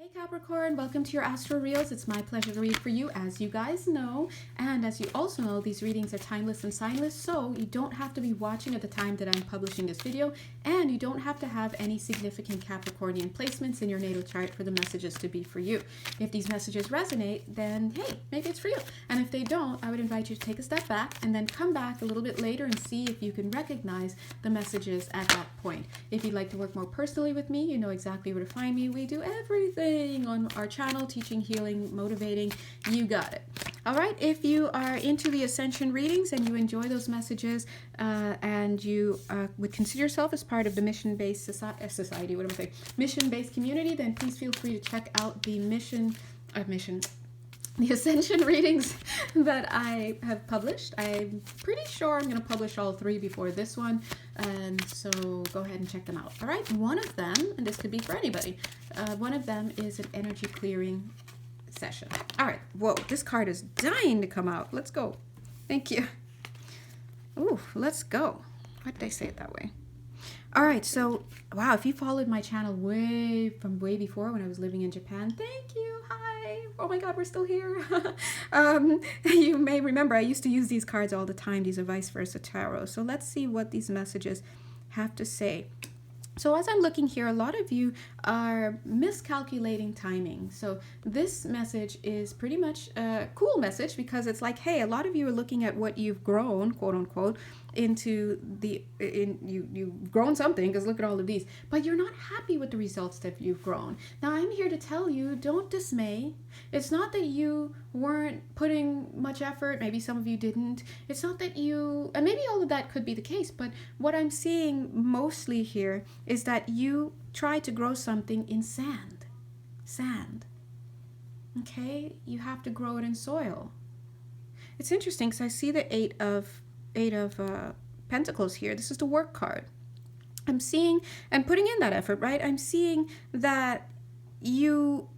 Hey Capricorn, welcome to your Astro Reels. It's my pleasure to read for you, as you guys know. And as you also know, these readings are timeless and signless, so you don't have to be watching at the time that I'm publishing this video, and you don't have to have any significant Capricornian placements in your natal chart for the messages to be for you. If these messages resonate, then hey, maybe it's for you. And if they don't, I would invite you to take a step back and then come back a little bit later and see if you can recognize the messages at that point. If you'd like to work more personally with me, you know exactly where to find me. We do everything on our channel, teaching, healing, motivating. You got it. All right, if you are into the ascension readings and you enjoy those messages and you would consider yourself as part of the mission-based society, what am I saying, mission-based community, then please feel free to check out the the ascension readings that I have published. I'm pretty sure I'm going to publish all three before this one, and so go ahead and check them out. All right, one of them, and this could be for anybody, one of them is an energy clearing session. All right, whoa, this card is dying to come out. Let's go. Thank you. Ooh, let's go. Why did I say it that way? All right, so wow, if you followed my channel way before when I was living in Japan, thank you. Hi. Oh my God, we're still here. You may remember I used to use these cards all the time. These are vice versa tarot. So let's see what these messages have to say. So as I'm looking here, a lot of you are miscalculating timing. So this message is pretty much a cool message because it's like, hey, a lot of you are looking at what you've grown, quote unquote, into you've grown something, because look at all of these, but you're not happy with the results that you've grown. Now I'm here to tell you, don't dismay. It's not that you weren't putting much effort, maybe some of you didn't. It's not that you, and maybe all of that could be the case, but what I'm seeing mostly here is that you try to grow something in sand. Okay, you have to grow it in soil. It's interesting because I see the eight of Pentacles here. This is the work card. I'm seeing and putting in that effort, right? I'm seeing that you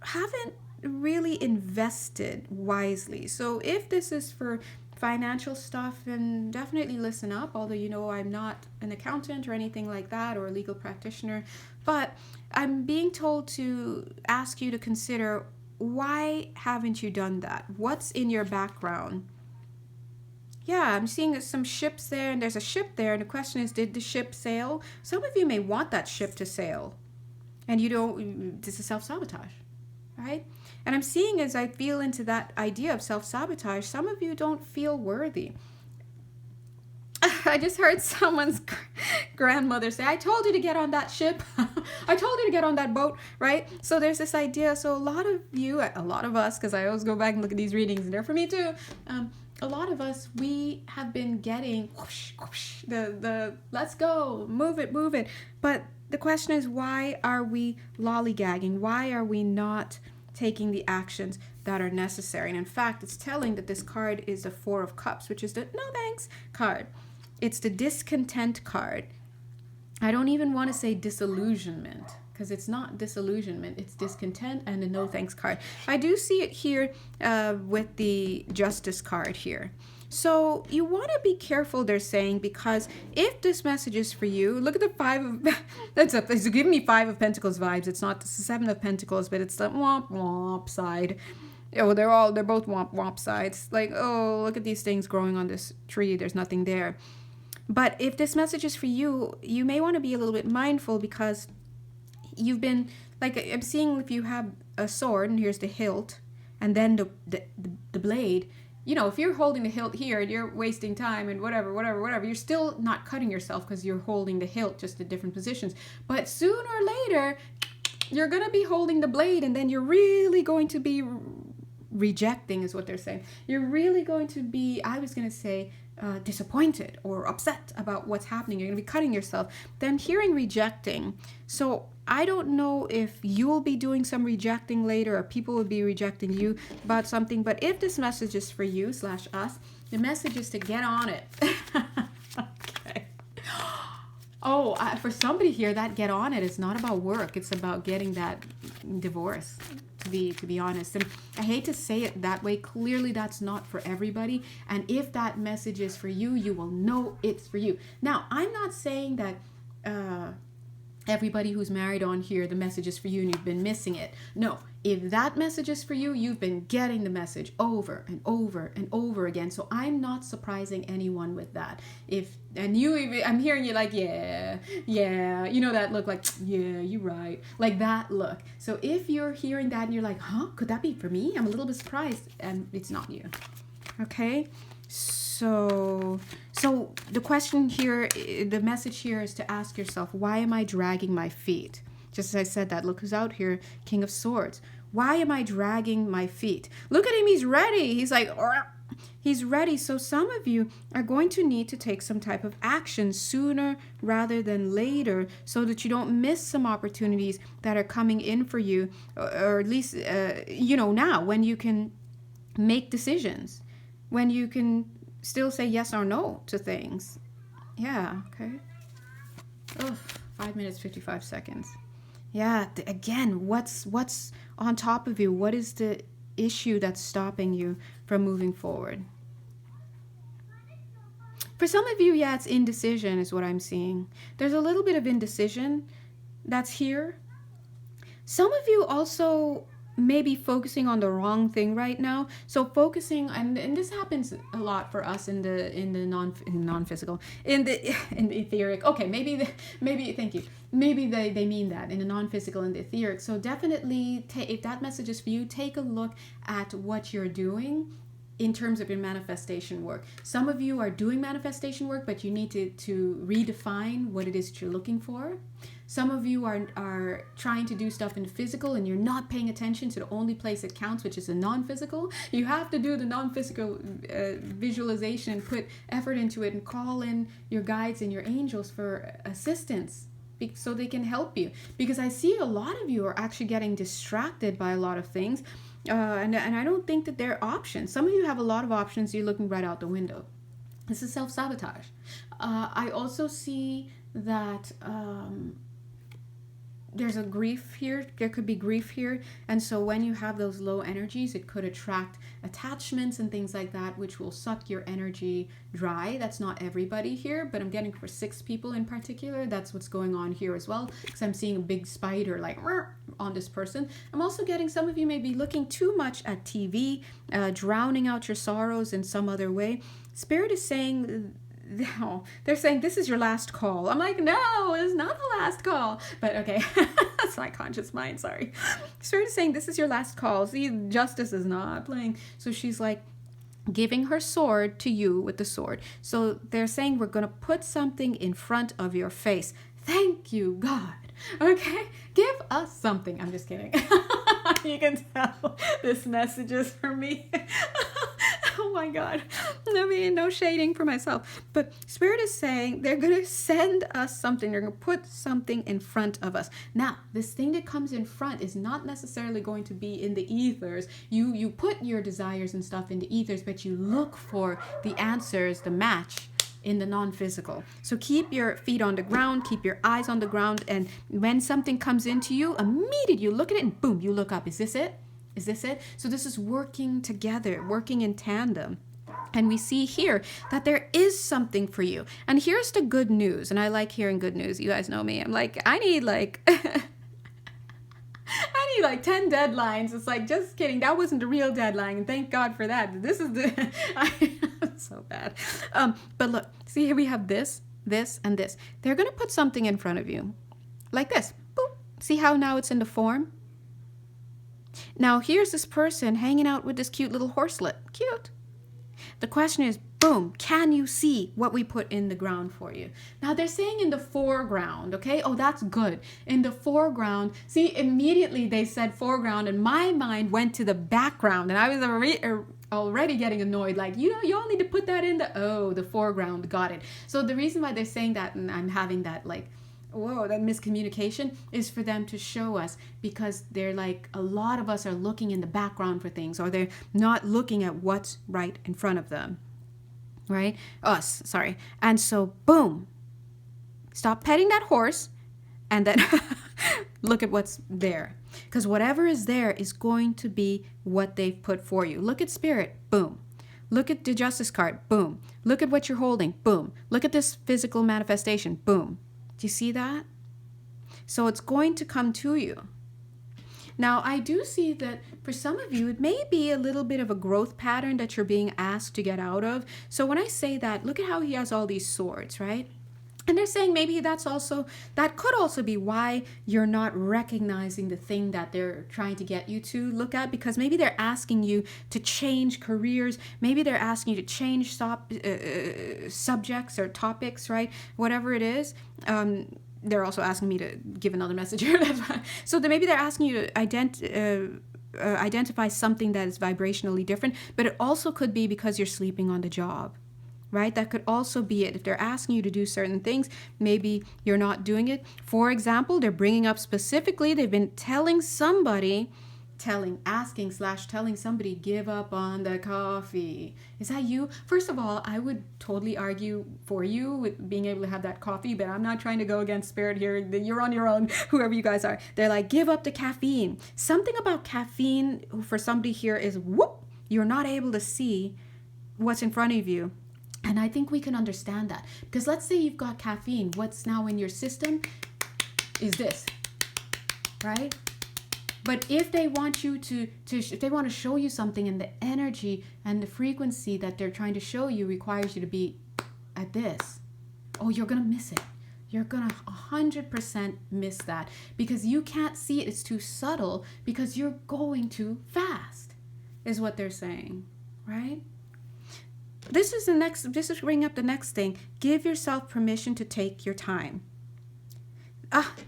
haven't really invested wisely. So if this is for financial stuff, then definitely listen up, although you know I'm not an accountant or anything like that or a legal practitioner, but I'm being told to ask you to consider, why haven't you done that? What's in your background? Yeah, I'm seeing some ships there, and there's a ship there, and the question is, did the ship sail? Some of you may want that ship to sail, and you don't. This is self-sabotage, right? And I'm seeing, as I feel into that idea of self-sabotage, some of you don't feel worthy. I just heard someone's grandmother say, I told you to get on that ship. I told you to get on that boat, right? So there's this idea. So a lot of you, a lot of us, because I always go back and look at these readings, and they're for me too. A lot of us, we have been getting whoosh, whoosh, the let's go, move it. But the question is, why are we lollygagging? Why are we not taking the actions that are necessary? And in fact, it's telling that this card is the Four of Cups, which is the no thanks card. It's the discontent card. I don't even want to say disillusionment, because it's not disillusionment, it's discontent, and the no thanks card. I do see it here with the Justice card here. So you want to be careful, they're saying, because if this message is for you, look at the Five of, it's giving me Five of Pentacles vibes. It's not the Seven of Pentacles, but it's the womp womp side. Oh, they're both womp womp sides. Like, oh, look at these things growing on this tree. There's nothing there. But if this message is for you, you may want to be a little bit mindful, because you've been, like, I'm seeing if you have a sword, and here's the hilt, and then the blade. You know, if you're holding the hilt here and you're wasting time and whatever, you're still not cutting yourself because you're holding the hilt, just at different positions. But sooner or later, you're going to be holding the blade, and then you're really going to be rejecting, is what they're saying. You're really going to be, I was going to say, disappointed or upset about what's happening. You're going to be cutting yourself. Then hearing rejecting. So I don't know if you'll be doing some rejecting later, or people will be rejecting you about something. But if this message is for you / us, the message is to get on it. Okay. Oh, for somebody here, that get on it is not about work. It's about getting that divorce, to be honest. And I hate to say it that way. Clearly, that's not for everybody. And if that message is for you, you will know it's for you. Now, I'm not saying that everybody who's married on here, the message is for you and you've been missing it. No, if that message is for you, you've been getting the message over and over and over again. So I'm not surprising anyone with that. I'm hearing you like, yeah, you know that look, like, yeah, you're right, like that look. So if you're hearing that and you're like, huh, could that be for me? I'm a little bit surprised, and it's not you. Okay, so the question here, the message here is to ask yourself, why am I dragging my feet? Just as I said that, look who's out here, King of Swords. Why am I dragging my feet? Look at him, he's ready. He's like, he's ready. So some of you are going to need to take some type of action sooner rather than later, so that you don't miss some opportunities that are coming in for you, or at least, now, when you can make decisions, when you can still say yes or no to things. Yeah, okay. Oh, 5 minutes, 55 seconds. Yeah, again, what's on top of you? What is the issue that's stopping you from moving forward? For some of you, yeah, it's indecision is what I'm seeing. There's a little bit of indecision that's here. Some of you also may be focusing on the wrong thing right now. So focusing, and this happens a lot for us in the non-physical, in the etheric. Okay, maybe thank you. Maybe they mean that in the non-physical and the etheric. So definitely, if that message is for you, take a look at what you're doing in terms of your manifestation work. Some of you are doing manifestation work, but you need to redefine what it is that you're looking for. Some of you are trying to do stuff in the physical and you're not paying attention to the only place it counts, which is the non-physical. You have to do the non-physical visualization, put effort into it, and call in your guides and your angels for assistance so they can help you. Because I see a lot of you are actually getting distracted by a lot of things. And I don't think that there are options. Some of you have a lot of options. You're looking right out the window. This is self-sabotage. I also see that there's a grief here. There could be grief here. And so when you have those low energies, it could attract attachments and things like that, which will suck your energy dry. That's not everybody here, but I'm getting for 6 people in particular. That's what's going on here as well, because I'm seeing a big spider like on this person. I'm also getting some of you may be looking too much at TV, drowning out your sorrows in some other way. Spirit is saying, no, they're saying this is your last call. I'm like, no, it's not the last call. But okay, that's my conscious mind, sorry. Spirit is saying this is your last call. See, justice is not playing. So she's like giving her sword to you with the sword. So they're saying we're going to put something in front of your face. Thank you, God. Okay, give us something. I'm just kidding. You can tell this message is for me. Oh my God. I mean, no shading for myself. But Spirit is saying they're going to send us something. They're going to put something in front of us. Now, this thing that comes in front is not necessarily going to be in the ethers. You put your desires and stuff in the ethers, but you look for the answers, the match in the non-physical. So keep your feet on the ground, keep your eyes on the ground, and when something comes into you, immediately you look at it and boom, you look up. Is this it? Is this it? So this is working together, working in tandem. And we see here that there is something for you. And here's the good news. And I like hearing good news. You guys know me. I'm like, I need like 10 deadlines. It's like, just kidding. That wasn't the real deadline. And thank God for that. This is the, so bad. But look, see here we have this, and this. They're going to put something in front of you like this. Boop. See how now it's in the form? Now here's this person hanging out with this cute little horselet. Cute. The question is, boom, can you see what we put in the ground for you? Now they're saying in the foreground, okay? Oh, that's good. In the foreground. See, immediately they said foreground and my mind went to the background and I was already getting annoyed. Like, you all need to put that in the foreground. Got it. So the reason why they're saying that, and I'm having that like, whoa, that miscommunication, is for them to show us, because they're like, a lot of us are looking in the background for things, or they're not looking at what's right in front of them, right? Us, sorry. And so, boom, stop petting that horse and then look at what's there, because whatever is there is going to be what they've put for you. Look at Spirit, boom. Look at the Justice card, boom. Look at what you're holding, boom. Look at this physical manifestation, boom. Do you see that? So it's going to come to you. Now, I do see that for some of you, it may be a little bit of a growth pattern that you're being asked to get out of. So when I say that, look at how he has all these swords, right? And they're saying maybe that could also be why you're not recognizing the thing that they're trying to get you to look at, because maybe they're asking you to change careers. Maybe they're asking you to change subjects or topics, right? Whatever it is. They're also asking me to give another message here. So maybe they're asking you to identify something that is vibrationally different, but it also could be because you're sleeping on the job, right? That could also be it. If they're asking you to do certain things, maybe you're not doing it. For example, they're bringing up specifically, they've been telling somebody, telling somebody, give up on the coffee. Is that you? First of all, I would totally argue for you with being able to have that coffee, but I'm not trying to go against spirit here. You're on your own, whoever you guys are. They're like, give up the caffeine. Something about caffeine for somebody here is, you're not able to see what's in front of you. And I think we can understand that. Because let's say you've got caffeine. What's now in your system is this, right? But if they want you if they want to show you something, and the energy and the frequency that they're trying to show you requires you to be at this, you're going to miss it. You're going to 100% miss that because you can't see it. It's too subtle because you're going too fast, is what they're saying, right? This is bringing up the next thing. Give yourself permission to take your time.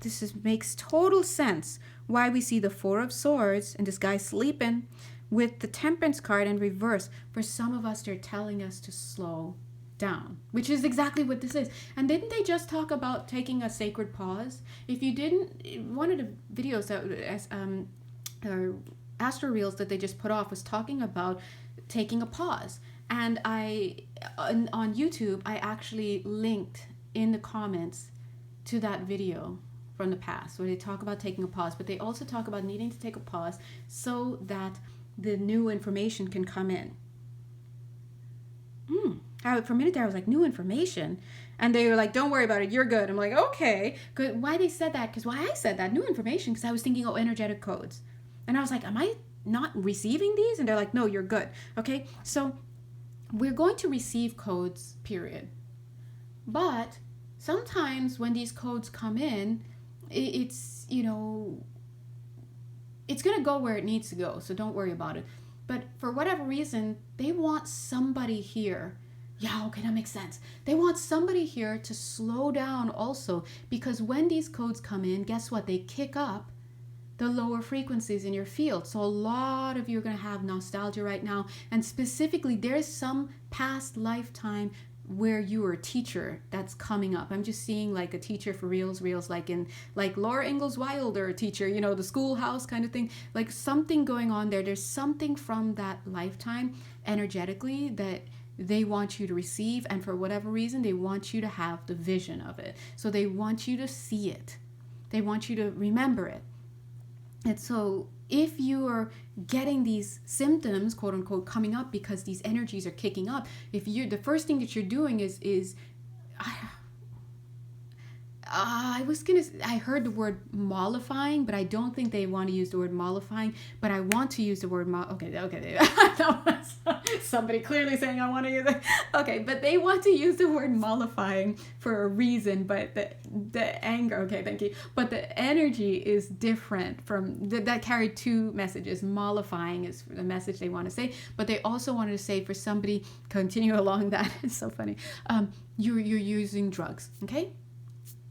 This makes total sense why we see the Four of Swords and this guy sleeping with the Temperance card in reverse. For some of us, they're telling us to slow down, which is exactly what this is. And didn't they just talk about taking a sacred pause? If you didn't, one of the videos that astro reels that they just put off was talking about taking a pause. And on YouTube, I actually linked in the comments to that video from the past where they talk about taking a pause, but they also talk about needing to take a pause so that the new information can come in. For a minute there, I was like, new information? And they were like, don't worry about it, you're good. I'm like, okay. Good. Why they said that? Because why I said that, new information, because I was thinking, energetic codes. And I was like, am I not receiving these? And they're like, no, you're good. Okay, so we're going to receive codes, period. But sometimes when these codes come in, it's going to go where it needs to go, so don't worry about it. But for whatever reason, they want somebody here. Yeah, okay, that makes sense. They want somebody here to slow down also, because when these codes come in, guess what? They kick up the lower frequencies in your field. So a lot of you are going to have nostalgia right now. And specifically, there's some past lifetime where you were a teacher that's coming up. I'm just seeing like a teacher for reals like Laura Ingalls Wilder teacher, the schoolhouse kind of thing, like something going on there. There's something from that lifetime energetically that they want you to receive, and for whatever reason they want you to have the vision of it. So they want you to see it. They want you to remember it. And so if you are getting these symptoms, quote unquote, coming up because these energies are kicking up, the first thing that you're doing is I heard the word mollifying, but I don't think they want to use the word mollifying, but I want to use the word okay. Somebody clearly saying I want to use it. Okay, but they want to use the word mollifying for a reason, but the anger, okay, thank you. But the energy is different from, that carried two messages. Mollifying is the message they want to say, but they also wanted to say for somebody, continue along that, it's so funny, you're using drugs, okay?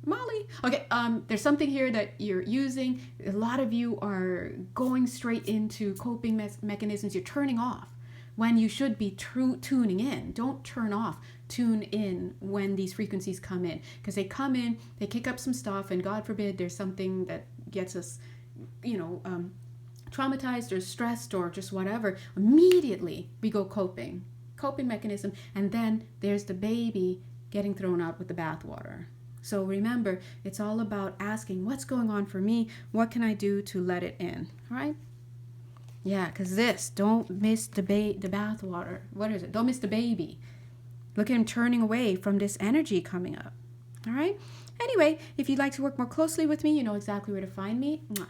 Molly. Okay, there's something here that you're using. A lot of you are going straight into coping mechanisms. You're turning off when you should be tuning in. Don't turn off. Tune in when these frequencies come in. Because they come in, they kick up some stuff, and God forbid there's something that gets us, traumatized or stressed or just whatever. Immediately we go coping mechanism, and then there's the baby getting thrown out with the bathwater. So remember, it's all about asking, what's going on for me? What can I do to let it in? All right? Yeah, because don't miss the bathwater. What is it? Don't miss the baby. Look at him turning away from this energy coming up. All right? Anyway, if you'd like to work more closely with me, you know exactly where to find me. Mwah.